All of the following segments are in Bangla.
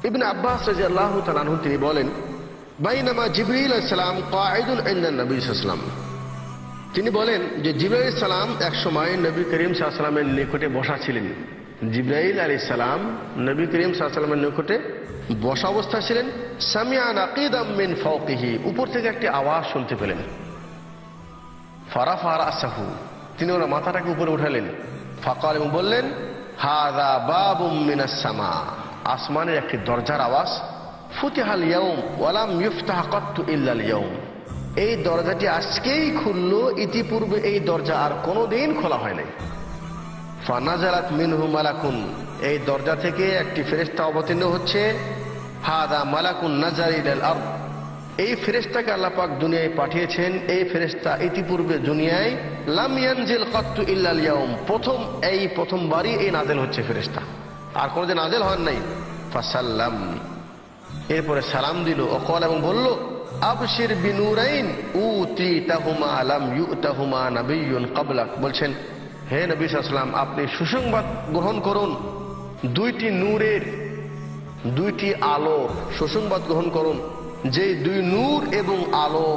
ইবনে আব্বাস রাদিয়াল্লাহু তাআলা আনহু তিনি বলেন, বাইনামা জিবরিল আলাইহিস সালাম কাঈদুন ইনদা নবী সাল্লাল্লাহু আলাইহি ওয়াসাল্লাম, তিনি বলেন যে জিবরাইল আলাইহিস সালাম এক সময় নবী করিম সাল্লাল্লাহু আলাইহি ওয়াসাল্লামের নিকটে বসা ছিলেন। জিবরাইল আলাইহিস সালাম নবী করিম সাল্লাল্লাহু আলাইহি ওয়াসাল্লামের নিকটে বসা অবস্থা ছিলেন। সামিআ নাকিদাম মিন ফাওকিহি, উপর থেকে একটি আওয়াজ শুনতে পেলেন। ফারাফা রাসাহু, তিনি ওনার মাথাটাকে উপরে উঠালেন। ফাকাল, এবং বললেন, হাযা বাবুম মিনাস সামা, আসমানের একটি দরজার আওয়াজ। ফুতিহাল ইয়াউম ওয়া লাম ইফতাহ কাত্তু ইল্লাল ইয়াউম, এই দরজাটি আজকেই খুললো, ইতিপূর্বে এই দরজা আর কোনোদিন খোলা হয় নাই। ফানাজালাত মিনহু মালাকুন, এই দরজা থেকে একটি ফেরেশতা অবতীর্ণ হচ্ছে। হাদা মালাকুন নাজার ইলাল আরদ, এই ফেরেশতাকে আল্লাহ পাক দুনিয়ায় পাঠিয়েছেন। এই ফেরেশতা ইতিপূর্বে দুনিয়ায় লাম ইয়ানজিল কাত্তু ইল্লাল ইয়াউম, প্রথমবারই এই নাজেল হচ্ছে ফেরেশতা, আর কোনোদিন নাজেল হন নাই। ফাসাল্লাম, এরপরে সালাম দিল। অকল, এবং বলল, আবশির বিনুরাইন উতিতাহুমা লাম ইউতাহুমা নাবিয়্যুন ক্বাবলাক, বলছেন, হে নবী সাল্লাল্লাহু আলাইহি ওয়াসাল্লাম, আপনি সুসংবাদ গ্রহণ করুন, দুইটি নূরের, দুইটি আলো সুসংবাদ গ্রহণ করুন, যে দুই নূর এবং আলো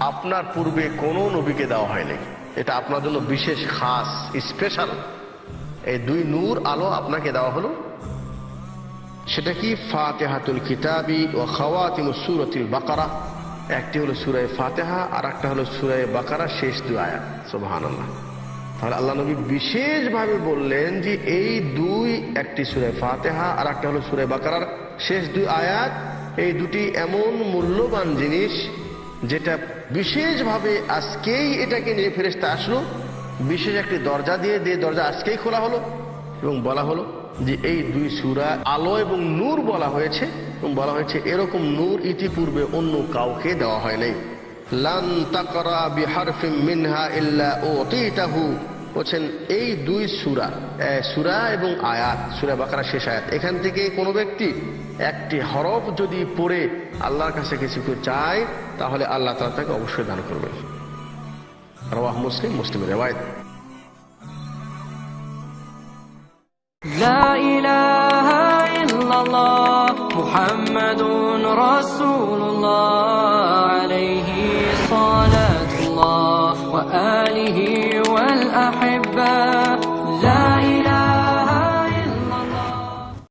আপনার পূর্বে কোনো নবীকে দেওয়া হয়নি। এটা আপনার জন্য বিশেষ, খাস, স্পেশাল। এই দুই নূর আলো আপনাকে দেওয়া হলো। সেটা কি? ফাতিহাতুল কিতাবি ওয়া খাওয়াতিমুস সূরাতিল বাকারা, একটি হলো সূরা ফাতিহা আর একটা হলো সূরা বাকারা শেষ দুই আয়াত। সুবহানাল্লাহ। তাহলে আল্লাহ নবী বিশেষভাবে বললেন যে এই দুই, একটি সূরা ফাতিহা আর একটা হলো সূরা বাকারার শেষ দুই আয়াত, এই দুটি এমন মূল্যবান জিনিস যেটা বিশেষভাবে আজকেই এটাকে নিয়ে ফেরেশতা আসলো, বিশেষ একটি দরজা দিয়ে দরজা আজকেই খোলা হলো, এবং বলা হলো যে এই দুই সূরা আলো এবং নূর বলা হয়েছে, এবং বলা হয়েছে এরকম নূর ইতিপূর্বে অন্য কাউকে দেওয়া হয় নাই। লান তাকরা বিহারফিন মিনহা ইল্লা উতিতাহু, বলছেন এই দুই সূরা এবং আয়াত, সূরা বাকারা শেষ আয়াত, এখান থেকে কোনো ব্যক্তি একটি হরফ যদি পড়ে আল্লাহর কাছে কিছু চায়, তাহলে আল্লাহ তাআলা তাকে অবশ্যই দান করবেন। রাওয়াহ মুসলিম, মুসলিমের রিওয়ায়াত। لا إله إلا الله محمد رسول الله عليه صلاة الله وآله والأحبة